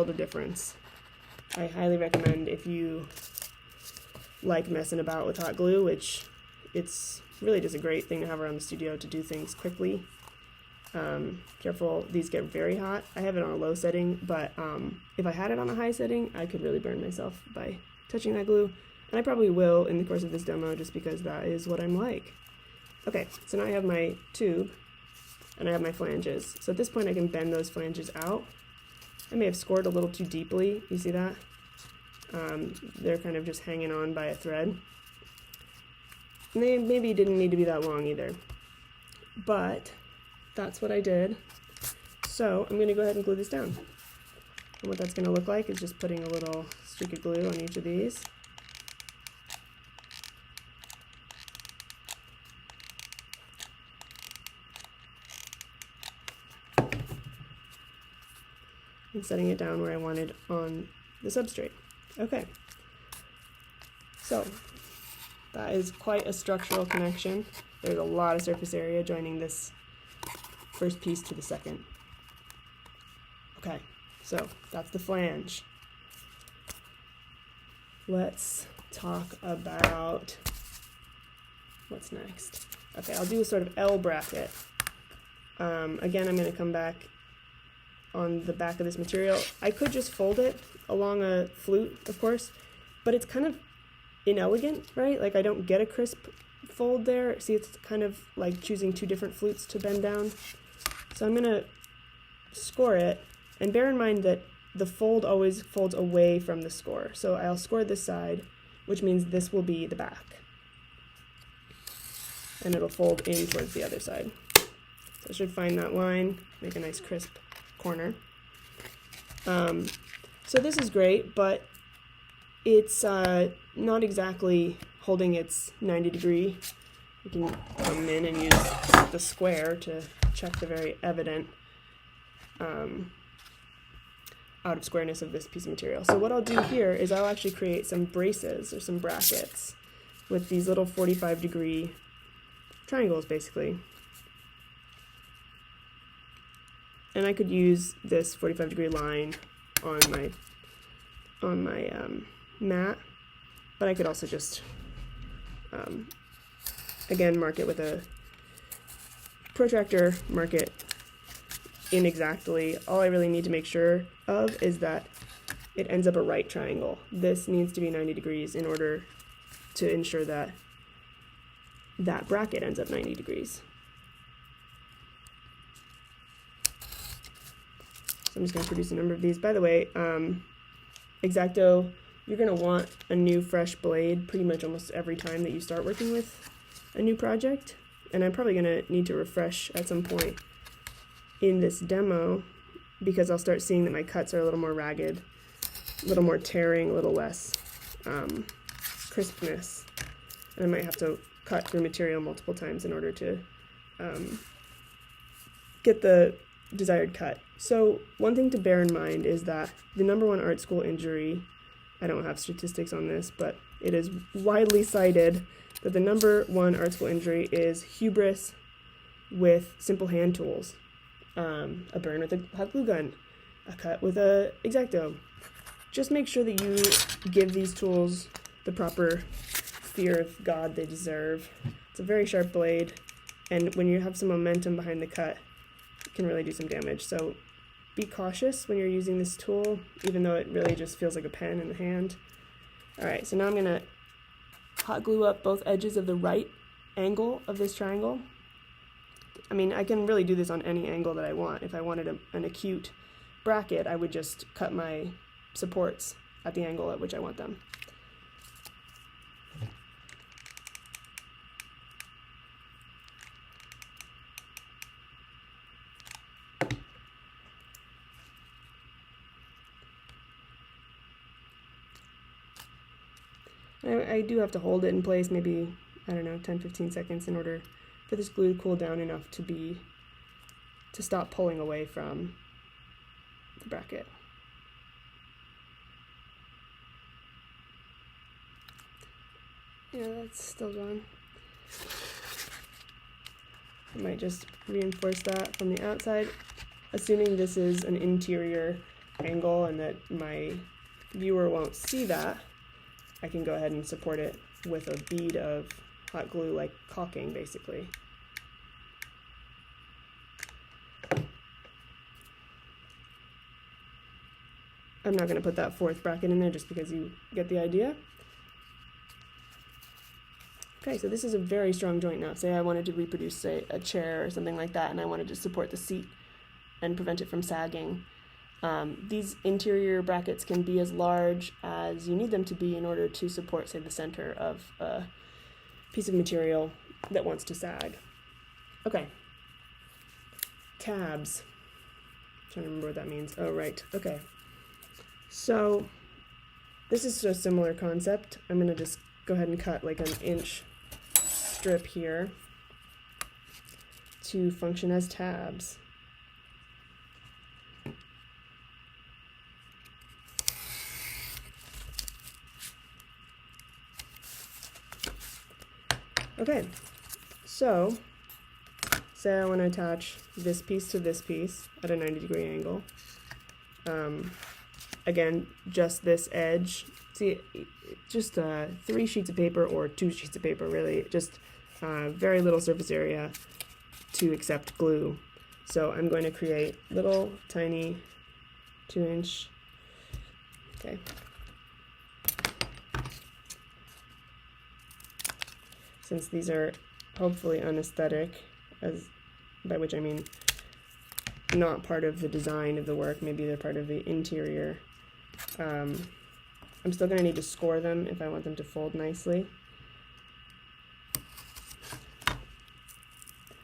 world of difference. I highly recommend, if you like messing about with hot glue, which it's really just a great thing to have around the studio to do things quickly. Careful, these get very hot. I have it on a low setting, but if I had it on a high setting, I could really burn myself by touching that glue. And I probably will in the course of this demo, just because that is what I'm like. Okay, so now I have my tube, and I have my flanges. So at this point I can bend those flanges out. I may have scored a little too deeply, you see that? They're kind of just hanging on by a thread. And they maybe didn't need to be that long either. But that's what I did. So I'm gonna go ahead and glue this down. And what that's gonna look like is just putting a little streak of glue on each of these. And setting it down where I wanted on the substrate. Okay, so that is quite a structural connection. There's a lot of surface area joining this first piece to the second. Okay, so that's the flange. Let's talk about what's next. Okay, I'll do a sort of L bracket. Again, I'm going to come back on the back of this material. I could just fold it along a flute, of course, but it's kind of inelegant, right? Like I don't get a crisp fold there. See, it's kind of like choosing two different flutes to bend down. So I'm gonna score it, and bear in mind that the fold always folds away from the score. So I'll score this side, which means this will be the back. And it'll fold in towards the other side. So I should find that line, make a nice crisp corner. So this is great, but it's not exactly holding its 90-degree. You can come in and use the square to check the very evident out of squareness of this piece of material. So what I'll do here is I'll actually create some braces or some brackets with these little 45-degree triangles, basically. And I could use this 45-degree line on my mat, but I could also just again mark it with a protractor, mark it inexactly. All I really need to make sure of is that it ends up a right triangle. This needs to be 90 degrees in order to ensure that that bracket ends up 90 degrees. So I'm just going to produce a number of these. By the way, X-Acto, you're going to want a new fresh blade pretty much almost every time that you start working with a new project. And I'm probably going to need to refresh at some point in this demo, because I'll start seeing that my cuts are a little more ragged, a little more tearing, a little less crispness. And I might have to cut through material multiple times in order to get the desired cut. So one thing to bear in mind is that the #1 art school injury, I don't have statistics on this, but it is widely cited that the #1 art school injury is hubris with simple hand tools. A burn with a hot glue gun, a cut with a X-Acto. Just make sure that you give these tools the proper fear of God they deserve. It's a very sharp blade, and when you have some momentum behind the cut, it can really do some damage. So be cautious when you're using this tool, even though it really just feels like a pen in the hand. Alright, so now I'm going to hot glue up both edges of the right angle of this triangle. I mean, I can really do this on any angle that I want. If I wanted an acute bracket, I would just cut my supports at the angle at which I want them. I do have to hold it in place, maybe, I don't know, 10-15 seconds in order for this glue to cool down enough to stop pulling away from the bracket. Yeah, that's still gone. I might just reinforce that from the outside, assuming this is an interior angle and that my viewer won't see that, I can go ahead and support it with a bead of hot glue, like caulking basically. I'm not going to put that fourth bracket in there just because you get the idea. Okay, so this is a very strong joint now. Say I wanted to reproduce, say, a chair or something like that, and I wanted to support the seat and prevent it from sagging. These interior brackets can be as large as you need them to be in order to support, say, the center of a piece of material that wants to sag. Okay. Tabs. I'm trying to remember what that means. Oh, right. Okay. So this is a similar concept. I'm going to just go ahead and cut like an inch strip here to function as tabs. Okay, so say I want to attach this piece to this piece at a 90-degree angle. Again, just this edge. See, just 3 sheets of paper or 2 sheets of paper, really. Just very little surface area to accept glue. So I'm going to create little tiny 2-inch. Okay. Since these are hopefully unaesthetic, by which I mean not part of the design of the work, maybe they're part of the interior. I'm still going to need to score them if I want them to fold nicely.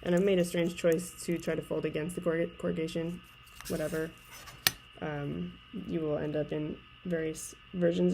And I've made a strange choice to try to fold against the corrugation, whatever. You will end up in various versions of